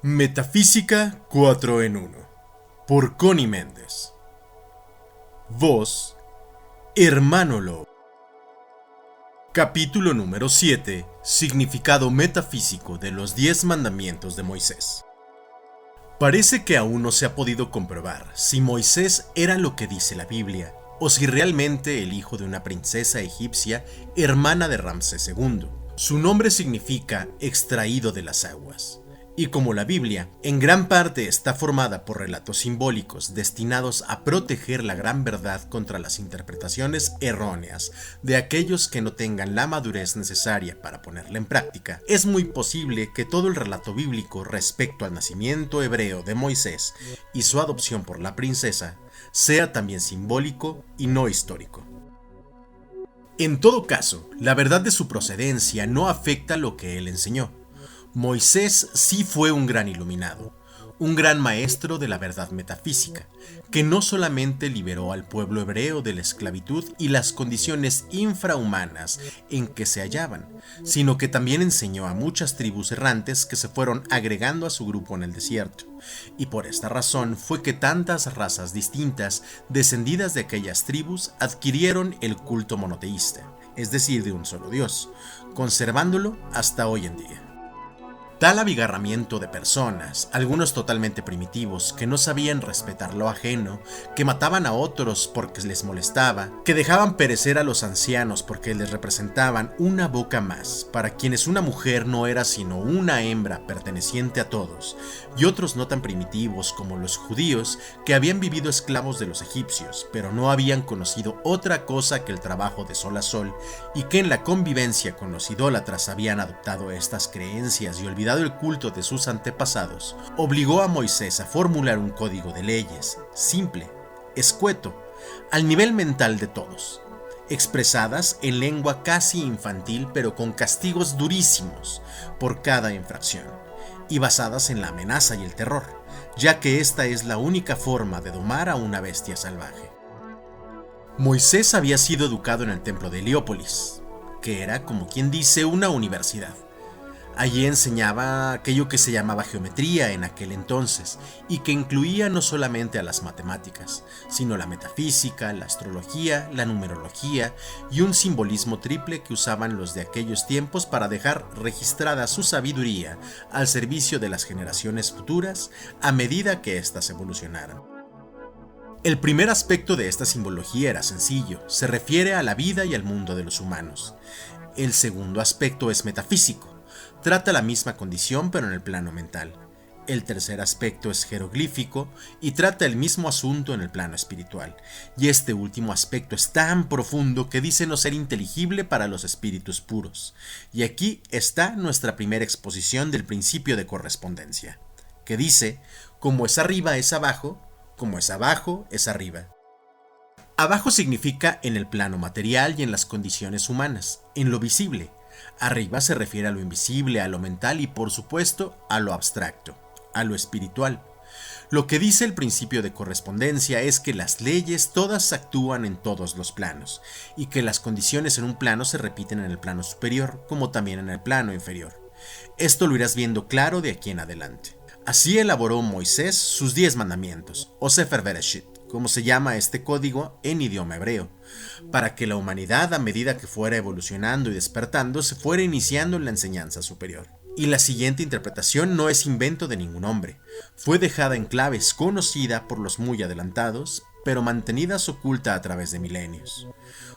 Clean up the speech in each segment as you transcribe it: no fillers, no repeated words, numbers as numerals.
Metafísica 4 en 1 por Connie Méndez. Voz, Hermano Lobo. Capítulo número 7. Significado metafísico de los 10 mandamientos de Moisés. Parece que aún no se ha podido comprobar si Moisés era lo que dice la Biblia, o si realmente el hijo de una princesa egipcia, hermana de Ramsés II. Su nombre significa extraído de las aguas. Y como la Biblia, en gran parte está formada por relatos simbólicos destinados a proteger la gran verdad contra las interpretaciones erróneas de aquellos que no tengan la madurez necesaria para ponerla en práctica, es muy posible que todo el relato bíblico respecto al nacimiento hebreo de Moisés y su adopción por la princesa sea también simbólico y no histórico. En todo caso, la verdad de su procedencia no afecta lo que él enseñó. Moisés sí fue un gran iluminado, un gran maestro de la verdad metafísica, que no solamente liberó al pueblo hebreo de la esclavitud y las condiciones infrahumanas en que se hallaban, sino que también enseñó a muchas tribus errantes que se fueron agregando a su grupo en el desierto. Y por esta razón fue que tantas razas distintas, descendidas de aquellas tribus, adquirieron el culto monoteísta, es decir, de un solo Dios, conservándolo hasta hoy en día. Tal abigarramiento de personas, algunos totalmente primitivos, que no sabían respetar lo ajeno, que mataban a otros porque les molestaba, que dejaban perecer a los ancianos porque les representaban una boca más, para quienes una mujer no era sino una hembra perteneciente a todos, y otros no tan primitivos como los judíos, que habían vivido esclavos de los egipcios, pero no habían conocido otra cosa que el trabajo de sol a sol, y que en la convivencia con los idólatras habían adoptado estas creencias y olvidado el culto de sus antepasados, obligó a Moisés a formular un código de leyes, simple, escueto, al nivel mental de todos, expresadas en lengua casi infantil pero con castigos durísimos por cada infracción, y basadas en la amenaza y el terror, ya que esta es la única forma de domar a una bestia salvaje. Moisés había sido educado en el templo de Heliópolis, que era, como quien dice, una universidad. Allí enseñaba aquello que se llamaba geometría en aquel entonces, y que incluía no solamente a las matemáticas, sino la metafísica, la astrología, la numerología y un simbolismo triple que usaban los de aquellos tiempos para dejar registrada su sabiduría al servicio de las generaciones futuras a medida que éstas evolucionaran. El primer aspecto de esta simbología era sencillo, se refiere a la vida y al mundo de los humanos. El segundo aspecto es metafísico. Trata la misma condición pero en el plano mental. El tercer aspecto es jeroglífico y trata el mismo asunto en el plano espiritual. Y este último aspecto es tan profundo que dice no ser inteligible para los espíritus puros. Y aquí está nuestra primera exposición del principio de correspondencia, que dice, como es arriba es abajo, como es abajo es arriba. Abajo significa en el plano material y en las condiciones humanas, en lo visible. Arriba se refiere a lo invisible, a lo mental y por supuesto a lo abstracto, a lo espiritual. Lo que dice el principio de correspondencia es que las leyes todas actúan en todos los planos y que las condiciones en un plano se repiten en el plano superior como también en el plano inferior. Esto lo irás viendo claro de aquí en adelante. Así elaboró Moisés sus 10 mandamientos, o Sefer Bereshit, como se llama este código en idioma hebreo, para que la humanidad a medida que fuera evolucionando y despertando se fuera iniciando en la enseñanza superior. Y la siguiente interpretación no es invento de ningún hombre, fue dejada en claves conocida por los muy adelantados, pero mantenidas oculta a través de milenios.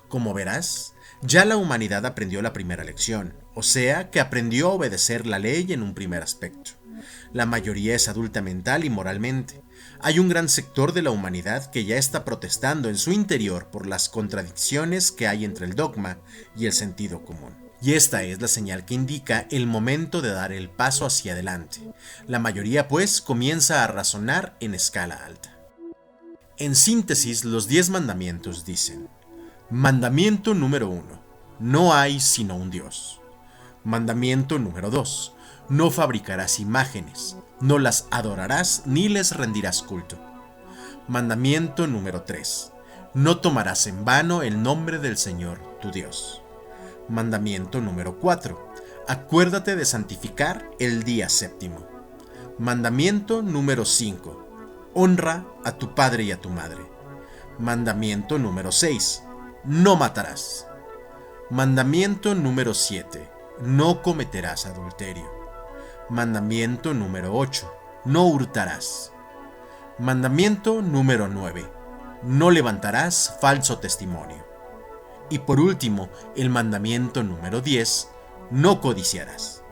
Como verás, ya la humanidad aprendió la primera lección, o sea que aprendió a obedecer la ley en un primer aspecto. La mayoría es adulta mental y moralmente. Hay un gran sector de la humanidad que ya está protestando en su interior por las contradicciones que hay entre el dogma y el sentido común. Y esta es la señal que indica el momento de dar el paso hacia adelante. La mayoría, pues, comienza a razonar en escala alta. En síntesis, los 10 mandamientos dicen: Mandamiento número 1. No hay sino un Dios. Mandamiento número 2. No fabricarás imágenes, no las adorarás ni les rendirás culto. Mandamiento número 3. No tomarás en vano el nombre del Señor, tu Dios. Mandamiento número 4. Acuérdate de santificar el día séptimo. Mandamiento número 5. Honra a tu padre y a tu madre. Mandamiento número 6. No matarás. Mandamiento número 7. No cometerás adulterio. Mandamiento número 8. No hurtarás. Mandamiento número 9. No levantarás falso testimonio. Y por último, el mandamiento número 10. No codiciarás.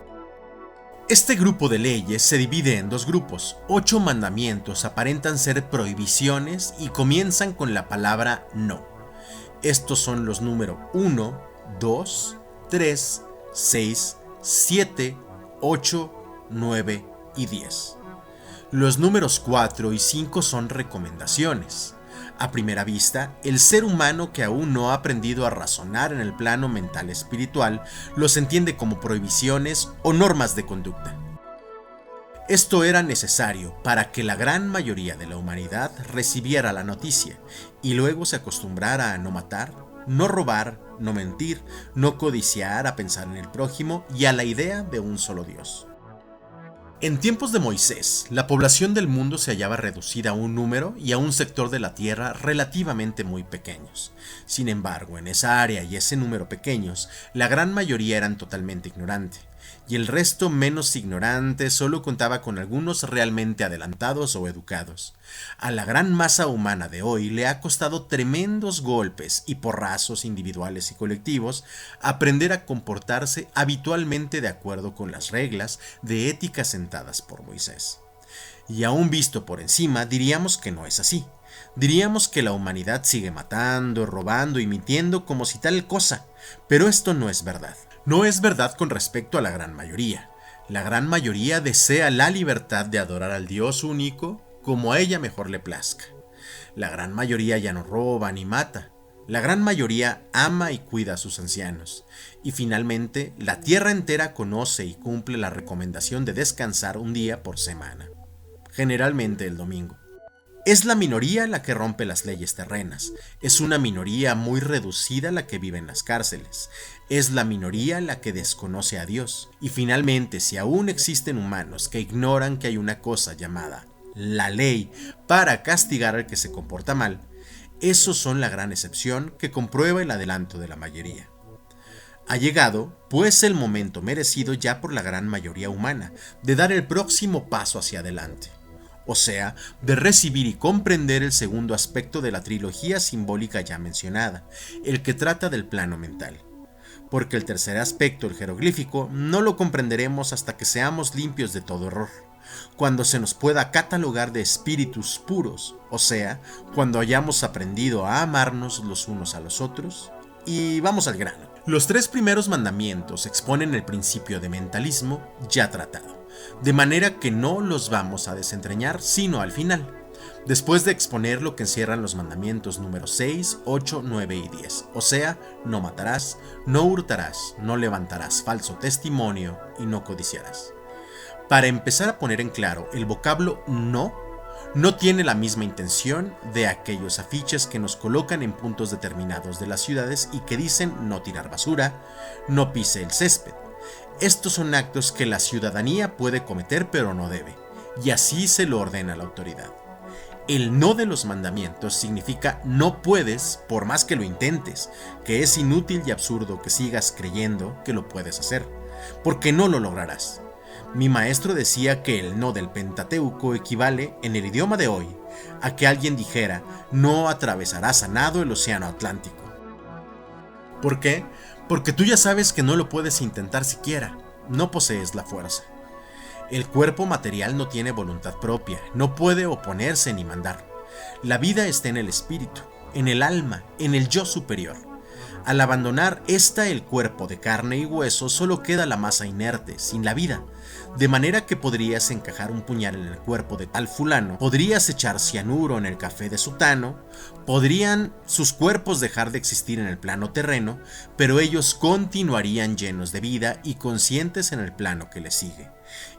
Este grupo de leyes se divide en dos grupos. 8 mandamientos aparentan ser prohibiciones y comienzan con la palabra no. Estos son los números 1, 2, 3, 6, 7, 8, 9 y 10. Los números 4 y 5 son recomendaciones. A primera vista, el ser humano que aún no ha aprendido a razonar en el plano mental espiritual los entiende como prohibiciones o normas de conducta. Esto era necesario para que la gran mayoría de la humanidad recibiera la noticia y luego se acostumbrara a no matar, no robar, no mentir, no codiciar, a pensar en el prójimo y a la idea de un solo Dios. En tiempos de Moisés, la población del mundo se hallaba reducida a un número y a un sector de la tierra relativamente muy pequeños. Sin embargo, en esa área y ese número pequeños, la gran mayoría eran totalmente ignorantes, y el resto menos ignorante solo contaba con algunos realmente adelantados o educados. A la gran masa humana de hoy le ha costado tremendos golpes y porrazos individuales y colectivos aprender a comportarse habitualmente de acuerdo con las reglas de ética sentadas por Moisés. Y aún visto por encima, diríamos que no es así. Diríamos que la humanidad sigue matando, robando y mintiendo como si tal cosa, pero esto no es verdad. No es verdad con respecto a la gran mayoría. La gran mayoría desea la libertad de adorar al Dios único como a ella mejor le plazca. La gran mayoría ya no roba ni mata. La gran mayoría ama y cuida a sus ancianos. Y finalmente, la tierra entera conoce y cumple la recomendación de descansar un día por semana, generalmente el domingo. Es la minoría la que rompe las leyes terrenas, es una minoría muy reducida la que vive en las cárceles, es la minoría la que desconoce a Dios. Y finalmente, si aún existen humanos que ignoran que hay una cosa llamada la ley para castigar al que se comporta mal, esos son la gran excepción que comprueba el adelanto de la mayoría. Ha llegado, pues, el momento merecido ya por la gran mayoría humana de dar el próximo paso hacia adelante. O sea, de recibir y comprender el segundo aspecto de la trilogía simbólica ya mencionada, el que trata del plano mental. Porque el tercer aspecto, el jeroglífico, no lo comprenderemos hasta que seamos limpios de todo error, cuando se nos pueda catalogar de espíritus puros, o sea, cuando hayamos aprendido a amarnos los unos a los otros. Y vamos al grano. Los 3 primeros mandamientos exponen el principio de mentalismo ya tratado, de manera que no los vamos a desentrañar sino al final, después de exponer lo que encierran los mandamientos números 6, 8, 9 y 10, o sea, no matarás, no hurtarás, no levantarás falso testimonio y no codiciarás. Para empezar a poner en claro, el vocablo no tiene la misma intención de aquellos afiches que nos colocan en puntos determinados de las ciudades y que dicen no tirar basura, no pise el césped. Estos son actos que la ciudadanía puede cometer pero no debe, y así se lo ordena la autoridad. El no de los mandamientos significa no puedes por más que lo intentes, que es inútil y absurdo que sigas creyendo que lo puedes hacer, porque no lo lograrás. Mi maestro decía que el no del Pentateuco equivale, en el idioma de hoy, a que alguien dijera no atravesarás a nado el océano Atlántico. ¿Por qué? Porque tú ya sabes que no lo puedes intentar siquiera, no posees la fuerza. El cuerpo material no tiene voluntad propia, no puede oponerse ni mandar. La vida está en el espíritu, en el alma, en el yo superior. Al abandonar el cuerpo de carne y hueso, solo queda la masa inerte, sin la vida. De manera que podrías encajar un puñal en el cuerpo de tal fulano, podrías echar cianuro en el café de sutano, podrían sus cuerpos dejar de existir en el plano terreno, pero ellos continuarían llenos de vida y conscientes en el plano que les sigue.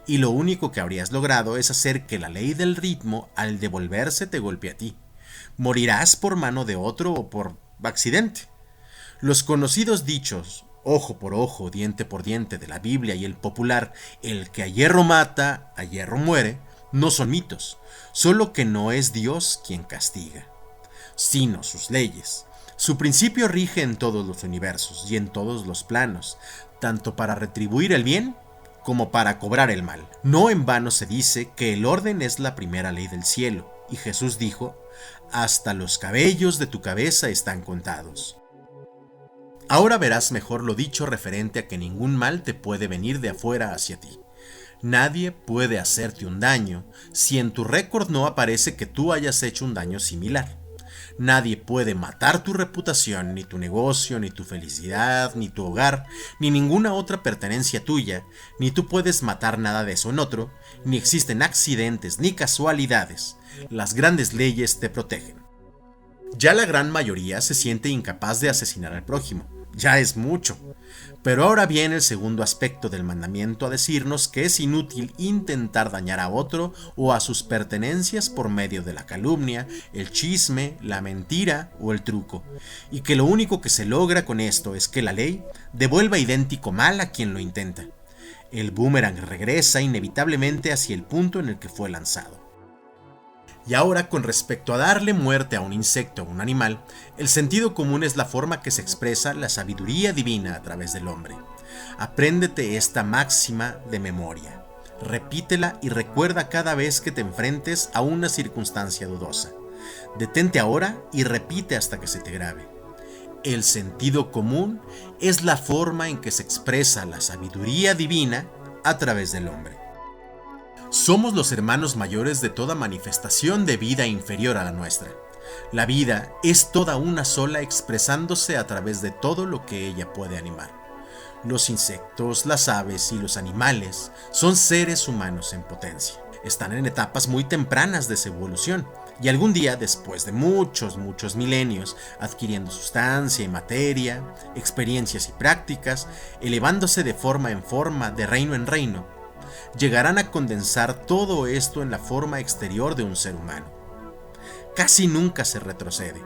Y lo único que habrías logrado es hacer que la ley del ritmo, al devolverse, te golpee a ti. Morirás por mano de otro o por accidente. Los conocidos dichos ojo por ojo, diente por diente de la Biblia y el popular "el que a hierro mata, a hierro muere", no son mitos, solo que no es Dios quien castiga, sino sus leyes. Su principio rige en todos los universos y en todos los planos, tanto para retribuir el bien como para cobrar el mal. No en vano se dice que el orden es la primera ley del cielo, y Jesús dijo: "Hasta los cabellos de tu cabeza están contados". Ahora verás mejor lo dicho referente a que ningún mal te puede venir de afuera hacia ti. Nadie puede hacerte un daño si en tu récord no aparece que tú hayas hecho un daño similar. Nadie puede matar tu reputación, ni tu negocio, ni tu felicidad, ni tu hogar, ni ninguna otra pertenencia tuya, ni tú puedes matar nada de eso en otro, ni existen accidentes ni casualidades. Las grandes leyes te protegen. Ya la gran mayoría se siente incapaz de asesinar al prójimo. Ya es mucho. Pero ahora viene el segundo aspecto del mandamiento a decirnos que es inútil intentar dañar a otro o a sus pertenencias por medio de la calumnia, el chisme, la mentira o el truco, y que lo único que se logra con esto es que la ley devuelva idéntico mal a quien lo intenta. El boomerang regresa inevitablemente hacia el punto en el que fue lanzado. Y ahora, con respecto a darle muerte a un insecto o un animal, el sentido común es la forma que se expresa la sabiduría divina a través del hombre. Apréndete esta máxima de memoria. Repítela y recuerda cada vez que te enfrentes a una circunstancia dudosa. Detente ahora y repite hasta que se te grabe. El sentido común es la forma en que se expresa la sabiduría divina a través del hombre. Somos los hermanos mayores de toda manifestación de vida inferior a la nuestra. La vida es toda una sola expresándose a través de todo lo que ella puede animar. Los insectos, las aves y los animales son seres humanos en potencia. Están en etapas muy tempranas de su evolución y algún día, después de muchos milenios, adquiriendo sustancia y materia, experiencias y prácticas, elevándose de forma en forma, de reino en reino, llegarán a condensar todo esto en la forma exterior de un ser humano. Casi nunca se retrocede,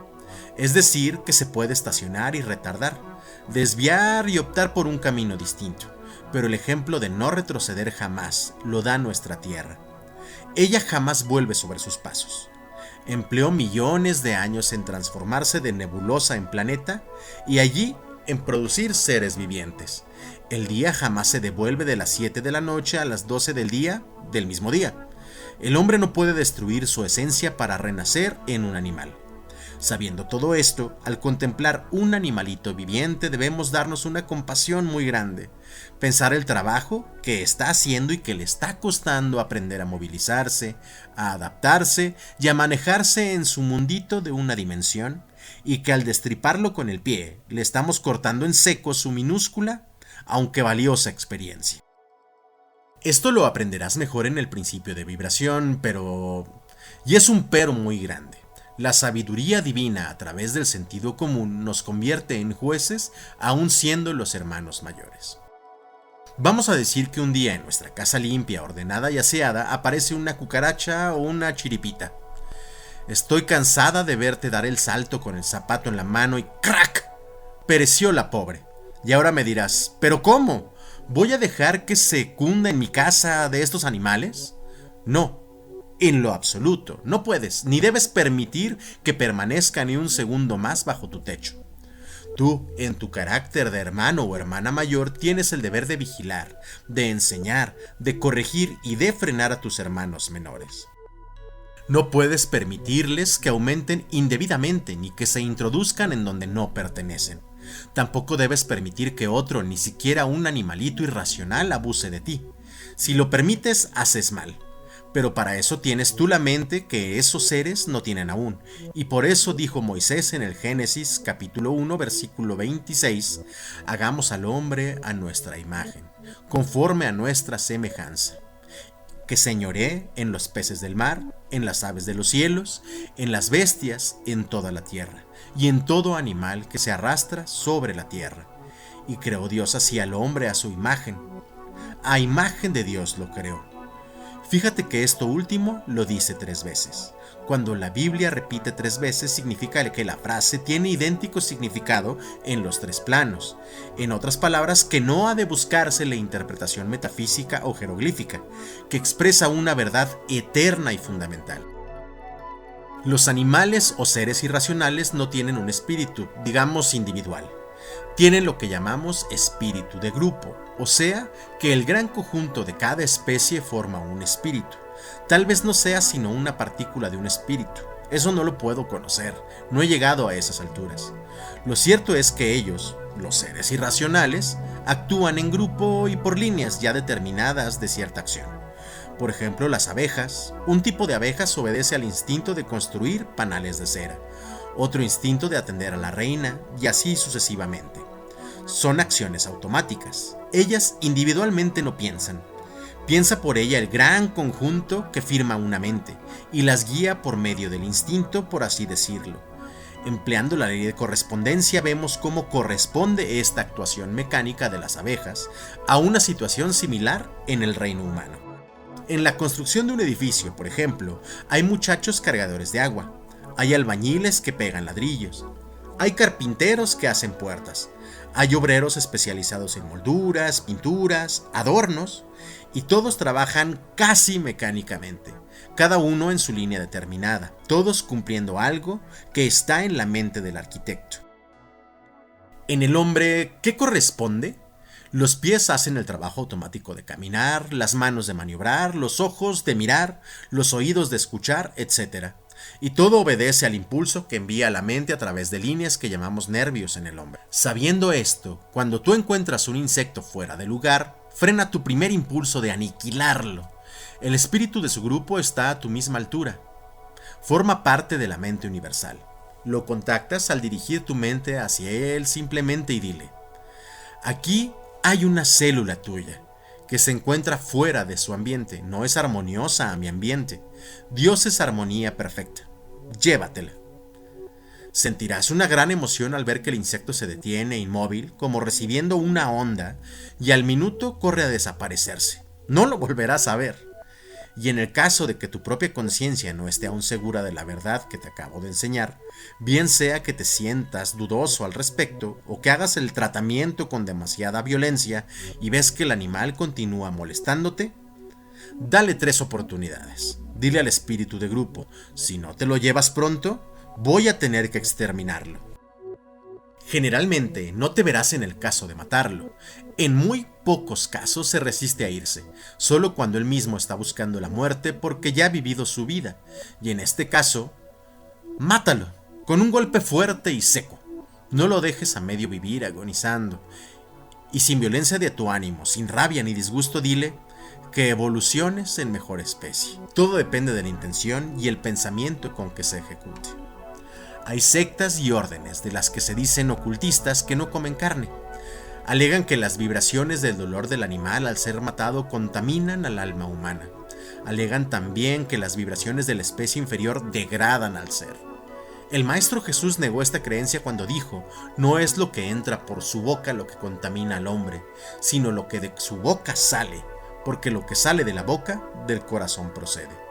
es decir, que se puede estacionar y retardar, desviar y optar por un camino distinto, pero el ejemplo de no retroceder jamás lo da nuestra Tierra. Ella jamás vuelve sobre sus pasos. Empleó millones de años en transformarse de nebulosa en planeta y allí en producir seres vivientes. El día jamás se devuelve de las 7 de la noche a las 12 del día del mismo día. El hombre no puede destruir su esencia para renacer en un animal. Sabiendo todo esto, al contemplar un animalito viviente debemos darnos una compasión muy grande, pensar el trabajo que está haciendo y que le está costando aprender a movilizarse, a adaptarse y a manejarse en su mundito de una dimensión, y que al destriparlo con el pie le estamos cortando en seco su minúscula, aunque valiosa experiencia. Esto lo aprenderás mejor en el principio de vibración, y es un pero muy grande. La sabiduría divina a través del sentido común nos convierte en jueces aun siendo los hermanos mayores. Vamos a decir que un día en nuestra casa limpia, ordenada y aseada aparece una cucaracha o una chiripita. Estoy cansada de verte dar el salto con el zapato en la mano y ¡crack! Pereció la pobre. Y ahora me dirás, ¿pero cómo? ¿Voy a dejar que se cunda en mi casa de estos animales? No, en lo absoluto. No puedes, ni debes permitir que permanezca ni un segundo más bajo tu techo. Tú, en tu carácter de hermano o hermana mayor, tienes el deber de vigilar, de enseñar, de corregir y de frenar a tus hermanos menores. No puedes permitirles que aumenten indebidamente ni que se introduzcan en donde no pertenecen. Tampoco debes permitir que otro, ni siquiera un animalito irracional, abuse de ti. Si lo permites, haces mal. Pero para eso tienes tú la mente que esos seres no tienen aún. Y por eso dijo Moisés en el Génesis capítulo 1 versículo 26, hagamos al hombre a nuestra imagen, conforme a nuestra semejanza, que señoree en los peces del mar, en las aves de los cielos, en las bestias, en toda la tierra, y en todo animal que se arrastra sobre la tierra. Y creó Dios así al hombre a su imagen. A imagen de Dios lo creó. Fíjate que esto último lo dice 3 veces. Cuando la Biblia repite 3 veces significa que la frase tiene idéntico significado en los 3 planos. En otras palabras, que no ha de buscarse la interpretación metafísica o jeroglífica, que expresa una verdad eterna y fundamental. Los animales o seres irracionales no tienen un espíritu, digamos individual. Tienen lo que llamamos espíritu de grupo, o sea, que el gran conjunto de cada especie forma un espíritu. Tal vez no sea sino una partícula de un espíritu. Eso no lo puedo conocer, no he llegado a esas alturas. Lo cierto es que ellos, los seres irracionales, actúan en grupo y por líneas ya determinadas de cierta acción. Por ejemplo, las abejas. Un tipo de abejas obedece al instinto de construir panales de cera, otro instinto de atender a la reina, y así sucesivamente. Son acciones automáticas. Ellas individualmente no piensan. Piensa por ella el gran conjunto que firma una mente, y las guía por medio del instinto, por así decirlo. Empleando la ley de correspondencia vemos cómo corresponde esta actuación mecánica de las abejas a una situación similar en el reino humano. En la construcción de un edificio, por ejemplo, hay muchachos cargadores de agua, hay albañiles que pegan ladrillos, hay carpinteros que hacen puertas, hay obreros especializados en molduras, pinturas, adornos, y todos trabajan casi mecánicamente, cada uno en su línea determinada, todos cumpliendo algo que está en la mente del arquitecto. En el hombre, ¿qué corresponde? Los pies hacen el trabajo automático de caminar, las manos de maniobrar, los ojos de mirar, los oídos de escuchar, etc. Y todo obedece al impulso que envía la mente a través de líneas que llamamos nervios en el hombre. Sabiendo esto, cuando tú encuentras un insecto fuera de lugar, frena tu primer impulso de aniquilarlo. El espíritu de su grupo está a tu misma altura. Forma parte de la mente universal. Lo contactas al dirigir tu mente hacia él simplemente y dile: aquí hay una célula tuya que se encuentra fuera de su ambiente, no es armoniosa a mi ambiente. Dios es armonía perfecta. Llévatela. Sentirás una gran emoción al ver que el insecto se detiene inmóvil, como recibiendo una onda, y al minuto corre a desaparecerse. No lo volverás a ver. Y en el caso de que tu propia conciencia no esté aún segura de la verdad que te acabo de enseñar, bien sea que te sientas dudoso al respecto o que hagas el tratamiento con demasiada violencia y ves que el animal continúa molestándote, dale 3 oportunidades. Dile al espíritu de grupo: si no te lo llevas pronto, voy a tener que exterminarlo. Generalmente no te verás en el caso de matarlo. En muy pocos casos se resiste a irse, solo cuando él mismo está buscando la muerte porque ya ha vivido su vida, y en este caso, mátalo, con un golpe fuerte y seco. No lo dejes a medio vivir agonizando, y sin violencia de tu ánimo, sin rabia ni disgusto, dile que evoluciones en mejor especie. Todo depende de la intención y el pensamiento con que se ejecute. Hay sectas y órdenes de las que se dicen ocultistas que no comen carne. Alegan que las vibraciones del dolor del animal al ser matado contaminan al alma humana. Alegan también que las vibraciones de la especie inferior degradan al ser. El Maestro Jesús negó esta creencia cuando dijo: no es lo que entra por su boca lo que contamina al hombre, sino lo que de su boca sale, porque lo que sale de la boca, del corazón procede.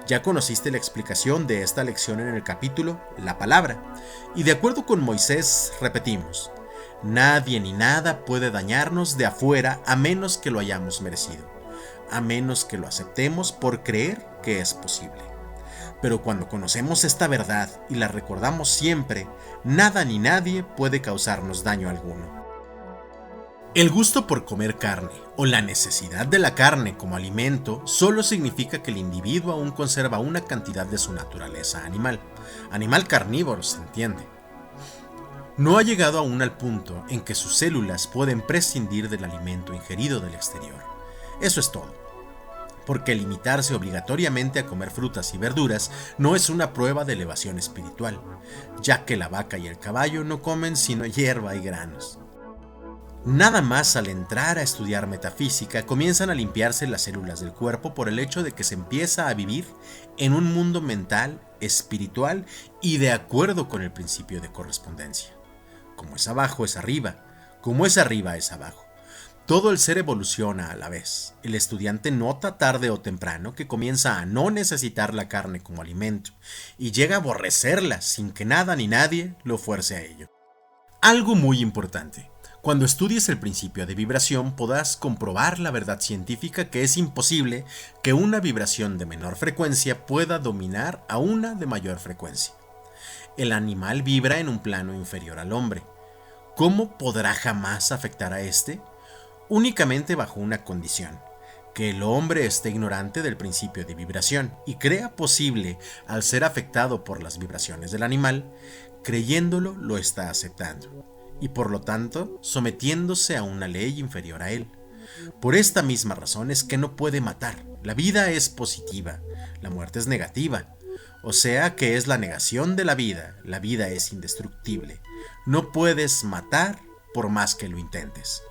Ya conociste la explicación de esta lección en el capítulo La Palabra, y de acuerdo con Moisés repetimos: nadie ni nada puede dañarnos de afuera a menos que lo hayamos merecido, a menos que lo aceptemos por creer que es posible. Pero cuando conocemos esta verdad y la recordamos siempre, nada ni nadie puede causarnos daño alguno. El gusto por comer carne o la necesidad de la carne como alimento solo significa que el individuo aún conserva una cantidad de su naturaleza animal carnívoro, se entiende. No ha llegado aún al punto en que sus células pueden prescindir del alimento ingerido del exterior. Eso es todo. Porque limitarse obligatoriamente a comer frutas y verduras no es una prueba de elevación espiritual, ya que la vaca y el caballo no comen sino hierba y granos. Nada más al entrar a estudiar metafísica comienzan a limpiarse las células del cuerpo por el hecho de que se empieza a vivir en un mundo mental, espiritual y de acuerdo con el principio de correspondencia. Como es abajo es arriba, como es arriba es abajo. Todo el ser evoluciona a la vez. El estudiante nota tarde o temprano que comienza a no necesitar la carne como alimento y llega a aborrecerla sin que nada ni nadie lo fuerce a ello. Algo muy importante. Cuando estudies el principio de vibración podrás comprobar la verdad científica que es imposible que una vibración de menor frecuencia pueda dominar a una de mayor frecuencia. El animal vibra en un plano inferior al hombre. ¿Cómo podrá jamás afectar a este? Únicamente bajo una condición: que el hombre esté ignorante del principio de vibración y crea posible, al ser afectado por las vibraciones del animal, creyéndolo lo está aceptando, y por lo tanto sometiéndose a una ley inferior a él. Por esta misma razón es que no puede matar. La vida es positiva, la muerte es negativa. O sea que es la negación de la vida es indestructible. No puedes matar por más que lo intentes.